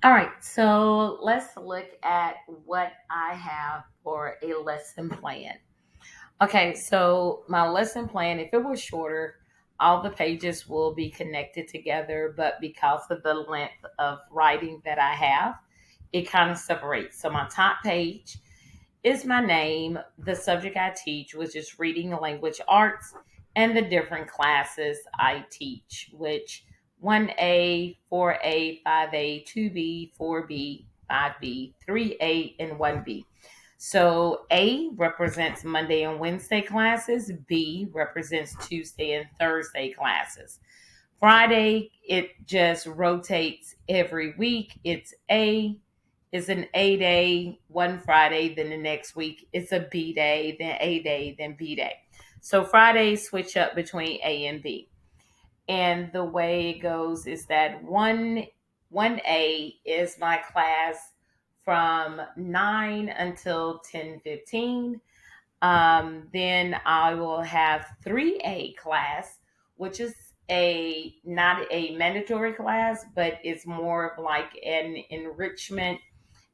All right, so let's look at what I have for a lesson plan. Okay, so my lesson plan, if it was shorter, all the pages will be connected together, but because of the length of writing that I have, it kind of separates. So my top page is my name, the subject I teach, which is reading and language arts, and the different classes I teach, which 1A, 4A, 5A, 2B, 4B, 5B, 3A, and 1B. So A represents Monday and Wednesday classes, B represents Tuesday and Thursday classes. Friday, it just rotates every week. It's an A day, one Friday, then the next week it's a B day, then A day, then B day. So Fridays switch up between A and B. And the way it goes is that one A is my class from 9 until 10:15. Then I will have 3A class, which is a not a mandatory class, but it's more of like an enrichment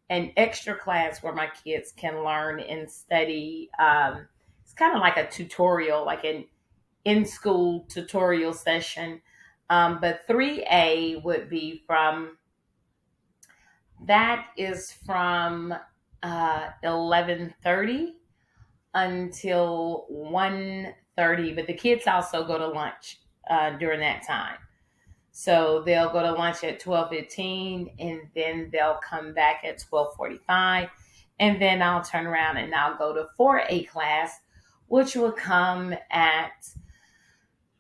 and extra class where my kids can learn and study. It's kind of like a tutorial, like an in school tutorial session. But 3A would be from that is from 11:30 until 1:30, but the kids also go to lunch during that time. So they'll go to lunch at 12:15 and then they'll come back at 12:45, and then I'll turn around and I'll go to 4A class, which will come at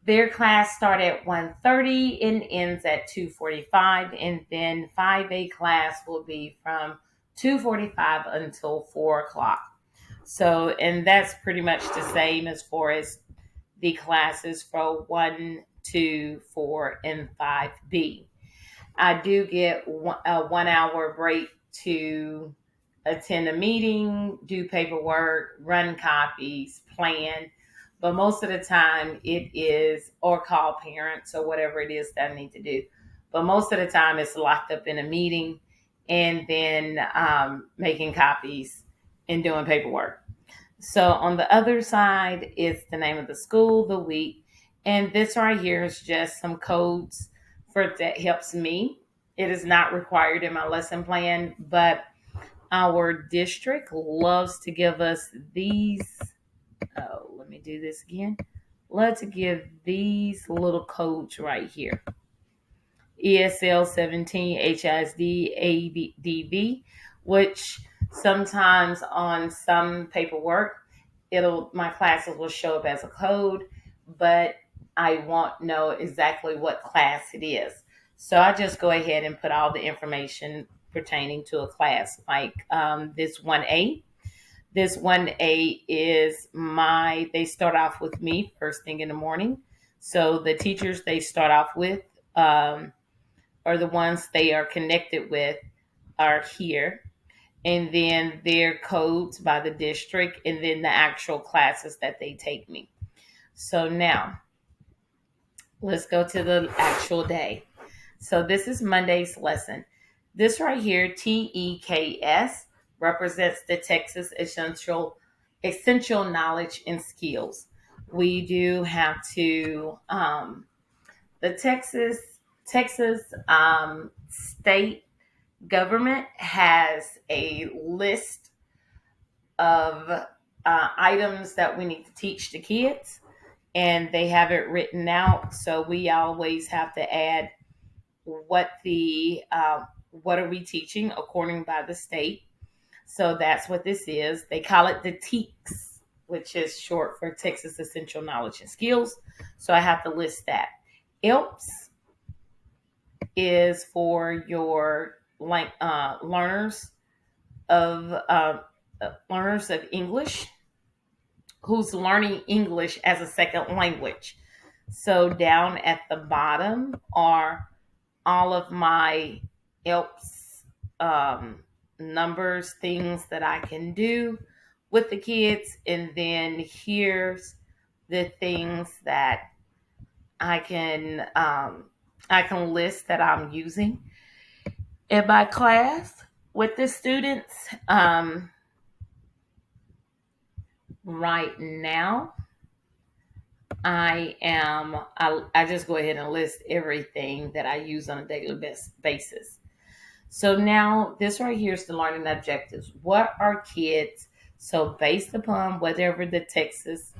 their class start at 1:30 and ends at 2:45, and then 5A class will be from 2:45 until 4 o'clock. So, and that's pretty much the same as far as the classes for 1, 2, 4, and 5B. I do get a 1 hour break to attend a meeting, do paperwork, run copies, plan. But most of the time it is, or call parents or whatever it is that I need to do. But most of the time it's locked up in a meeting and then making copies and doing paperwork. So on the other side is the name of the school, the week, and this right here is just some codes for that helps me. It is not required in my lesson plan, but our district loves to give us these. Oh, let me do this again. Love to give these little codes right here. ESL 17 HISD ADV, which sometimes on some paperwork, it'll my classes will show up as a code, but I won't know exactly what class it is. So I just go ahead and put all the information pertaining to a class, like this 1A. This 1A is they start off with me first thing in the morning. So the teachers they start off with or the ones they are connected with are here, and then their codes by the district, and then the actual classes that they take me. So now let's go to the actual day. So this is Monday's lesson. This right here, TEKS, represents the Texas Essential Knowledge and Skills. We do have to the Texas state government has a list of items that we need to teach the kids, and they have it written out. So we always have to add what are we teaching according by the state. So that's what this is. They call it the TEKS, which is short for Texas Essential Knowledge and Skills. So I have to list that. ELPS is for your learners of English who's learning English as a second language. So down at the bottom are all of my ELPS numbers, things that I can do with the kids, and then here's the things that I can I can list that I'm using. in my class with the students. Right now, I just go ahead and list everything that I use on a daily basis. So now this right here is the learning objectives. What are kids? So based upon whatever the Texas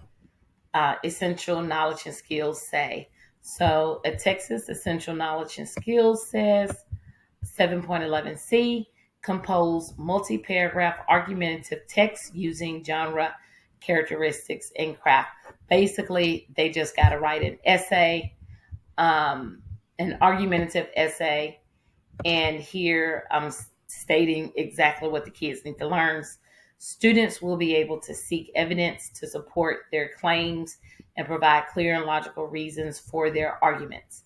essential knowledge and skills say. So a Texas essential knowledge and skills says 7.11c, compose multi-paragraph argumentative text using genre characteristics and craft. Basically, they just got to write an essay, an argumentative essay, and here I'm stating exactly what the kids need to learn. Students will be able to seek evidence to support their claims and provide clear and logical reasons for their arguments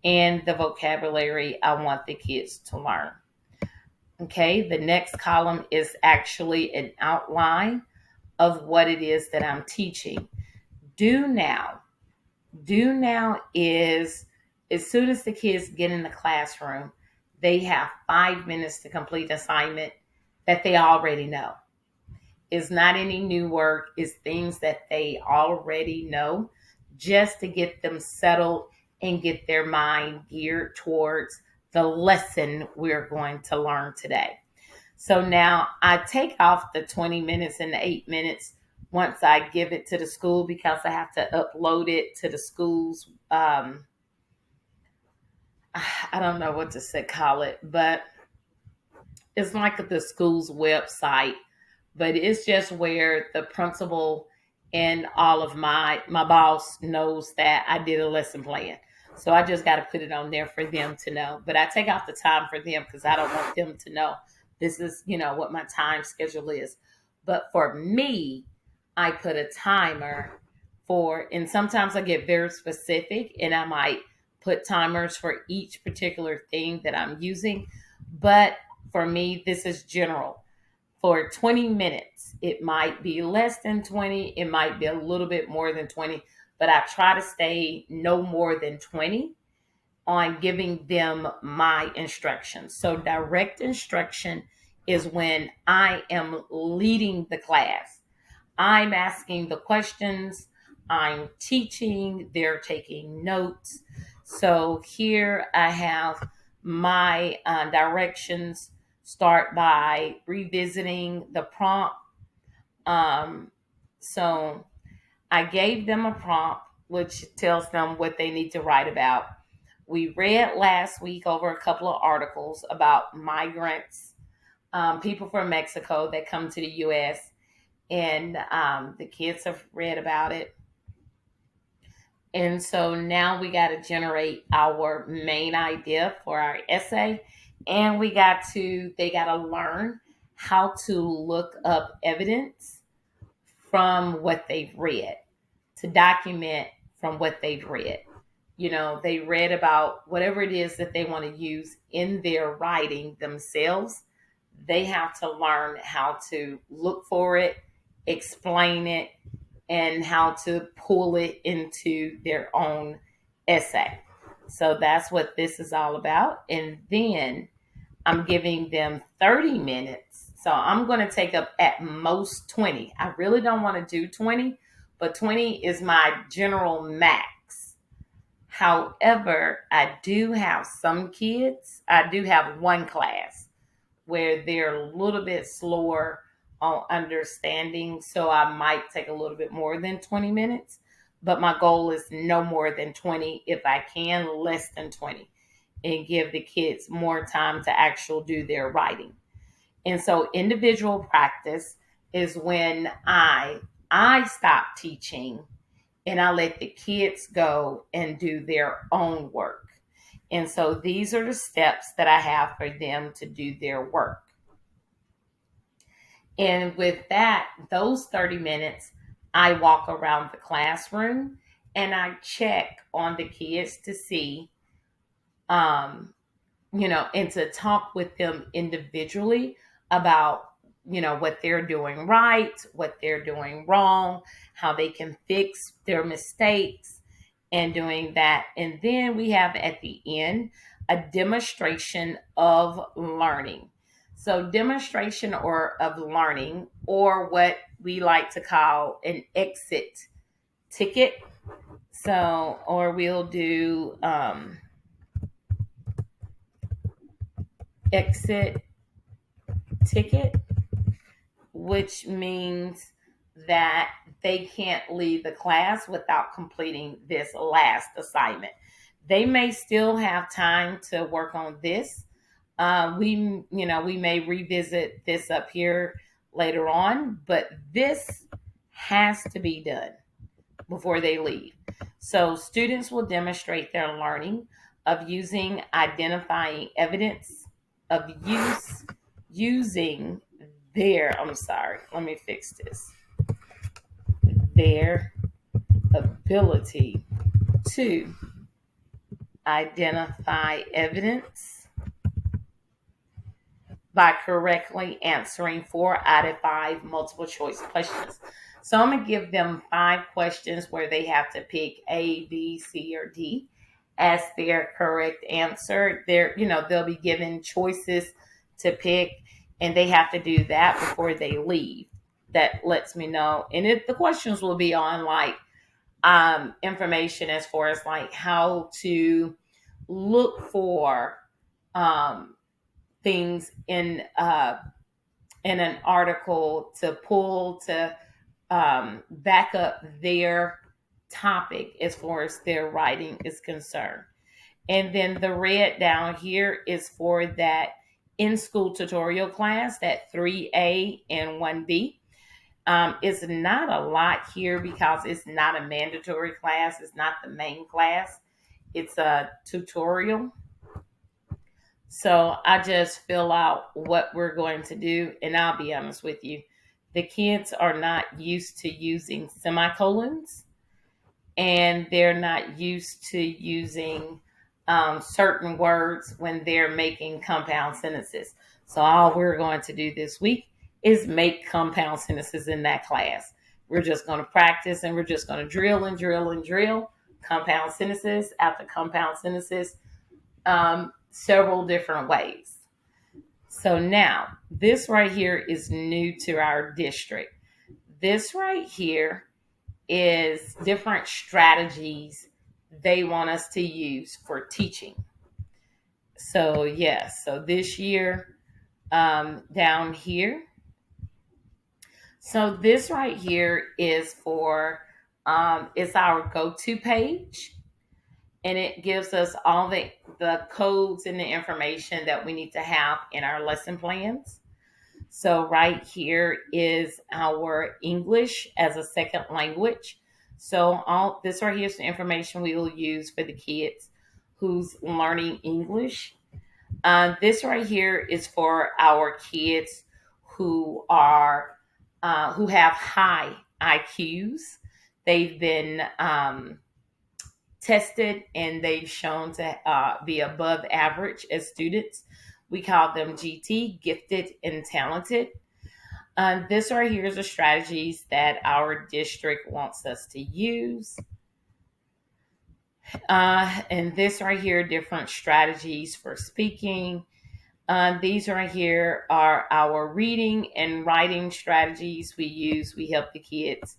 and the vocabulary I want the kids to learn. Okay, the next column is actually an outline of what it is that I'm teaching. Do now. Do now is as soon as the kids get in the classroom, they have 5 minutes to complete assignment that they already know. It's not any new work, it's things that they already know just to get them settled and get their mind geared towards the lesson we're going to learn today. So now I take off the 20 minutes and the 8 minutes once I give it to the school because I have to upload it to the school's, I don't know what to say, call it, but it's like the school's website, but it's just where the principal and all of my boss knows that I did a lesson plan. So I just got to put it on there for them to know. But I take off the time for them because I don't want them to know this is, what my time schedule is. But for me, I put a timer for, and sometimes I get very specific and I might put timers for each particular thing that I'm using. But for me, this is general. For 20 minutes, it might be less than 20, it might be a little bit more than 20, but I try to stay no more than 20 on giving them my instructions. So, direct instruction is when I am leading the class. I'm asking the questions, I'm teaching, they're taking notes. So, here I have my directions start by revisiting the prompt. Um, so, I gave them a prompt which tells them what they need to write about. We read last week over a couple of articles about migrants, people from Mexico that come to the U.S., and the kids have read about it. And so now we got to generate our main idea for our essay, and they got to learn how to look up evidence from what they've read, to document from what they've read. They read about whatever it is that they want to use in their writing themselves. They have to learn how to look for it, explain it, and how to pull it into their own essay. So that's what this is all about. And then I'm giving them 30 minutes. So I'm going to take up at most 20. I really don't want to do 20, but 20 is my general max. However, I do have some kids, I do have one class where they're a little bit slower on understanding. So I might take a little bit more than 20 minutes, but my goal is no more than 20. If I can, less than 20, and give the kids more time to actually do their writing. And so individual practice is when I stop teaching and I let the kids go and do their own work. And so these are the steps that I have for them to do their work. And with that, those 30 minutes, I walk around the classroom and I check on the kids to see, and to talk with them individually about, what they're doing right, what they're doing wrong, how they can fix their mistakes and doing that. And then we have at the end, a demonstration of learning. So, demonstration or of learning, or what we like to call an exit ticket. So, or we'll do exit ticket, which means that they can't leave the class without completing this last assignment. They may still have time to work on this. We may revisit this up here later on, but this has to be done before they leave. So students will demonstrate their learning of using identifying evidence of use using I'm sorry, let me fix this. Their ability to identify evidence by correctly answering 4 out of 5 multiple choice questions. So I'm going to give them 5 questions where they have to pick A, B, C, or D as their correct answer. They'll be given choices to pick, and they have to do that before they leave. That lets me know. And the questions will be on like information as far as like how to look for um, things in an article to pull to back up their topic as far as their writing is concerned. And then the red down here is for that in school tutorial class, that 3A and 1B. It's not a lot here because it's not a mandatory class. It's not the main class. It's a tutorial. So I just fill out what we're going to do. And I'll be honest with you, the kids are not used to using semicolons, and they're not used to using certain words when they're making compound sentences. So all we're going to do this week is make compound sentences in that class. We're just going to practice, and we're just going to drill and drill and drill compound sentences after compound sentences several different ways. So now this right here is new to our district. This right here is different strategies they want us to use for teaching. So yes, so this year down here. So this right here is for it's our go-to page, and it gives us all the codes and the information that we need to have in our lesson plans. So right here is our English as a second language. So all this right here is the information we will use for the kids who's learning English. This right here is for our kids who have high IQs. They've been tested, and they've shown to be above average as students. We call them GT, gifted and talented. This right here is the strategies that our district wants us to use. And this right here, different strategies for speaking. These right here are our reading and writing strategies we use. We help the kids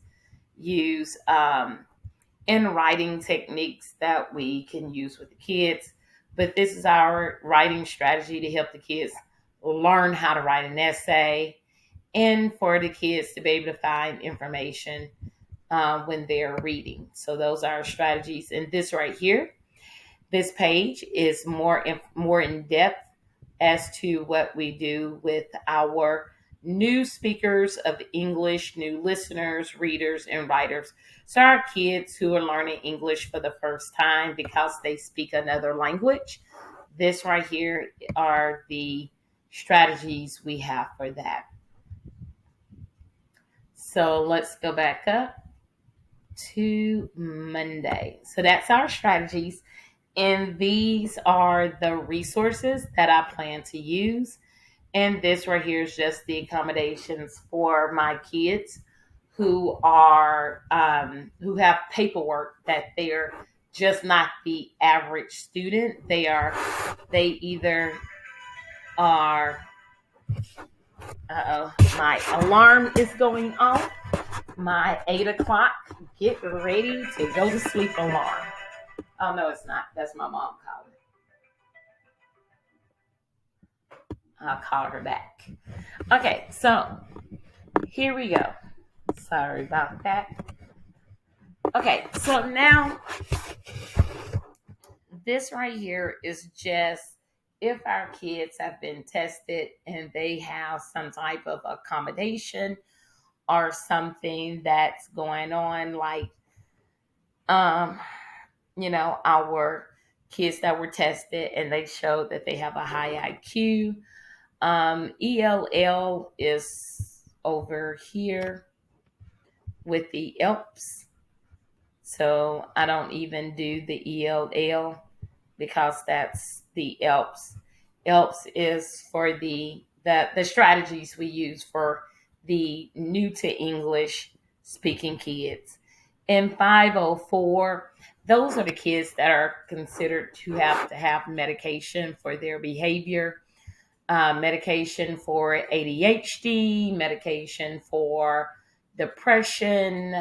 use and writing techniques that we can use with the kids. But this is our writing strategy to help the kids learn how to write an essay, and for the kids to be able to find information when they're reading. So those are our strategies. And this right here, this page is more in depth as to what we do with our new speakers of English, new listeners, readers, and writers. So our kids who are learning English for the first time because they speak another language, this right here are the strategies we have for that. So let's go back up to Monday. So that's our strategies. And these are the resources that I plan to use. And this right here is just the accommodations for my kids who have paperwork that they're just not the average student. They either are, my alarm is going off. My 8 o'clock, get ready to go to sleep alarm. Oh, no, it's not. That's my mom calling. I'll call her back. Okay, so here we go. Sorry about that. Okay, so now this right here is just if our kids have been tested and they have some type of accommodation or something that's going on, like um our kids that were tested and they showed that they have a high IQ. ELL is over here with the ELPS. So I don't even do the ELL because that's the ELPS. ELPS is for the strategies we use for the new to English speaking kids. In 504, those are the kids that are considered to have medication for their behavior, medication for ADHD, medication for depression.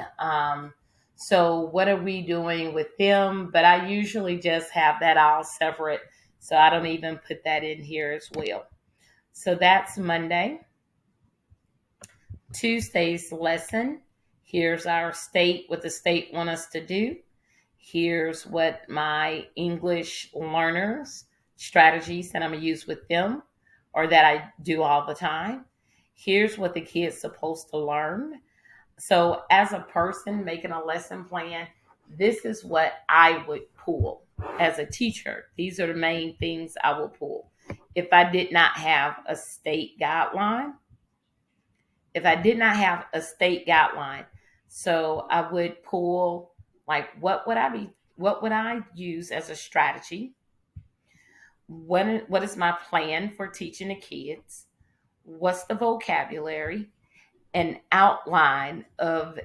So, what are we doing with them? But I usually just have that all separate. So, I don't even put that in here as well. So, that's Monday. Tuesday's lesson. Here's our state, what the state want us to do. Here's what my English learners strategies that I'm going to use with them or that I do all the time. Here's what the kids supposed to learn. So as a person making a lesson plan, this is what I would pull as a teacher. These are the main things I will pull. If I did not have a state guideline, so I would pull like what would I use as a strategy? What is my plan for teaching the kids? What's the vocabulary? An outline of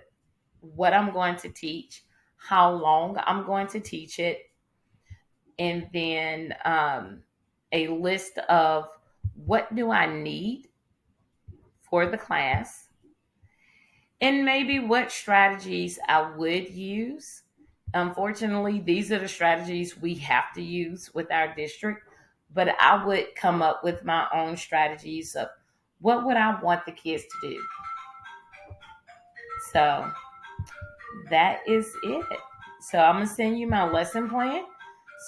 what I'm going to teach, how long I'm going to teach it, and then a list of what do I need for the class, and maybe what strategies I would use. Unfortunately, these are the strategies we have to use with our district, but I would come up with my own strategies of what would I want the kids to do. So that is it. So I'm going to send you my lesson plan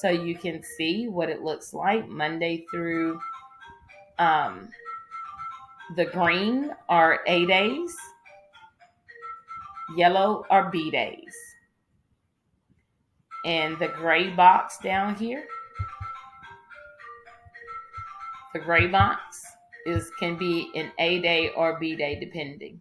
so you can see what it looks like Monday through the green are A days, yellow are B days. And the gray box down here, the gray box can be an A day or B day depending.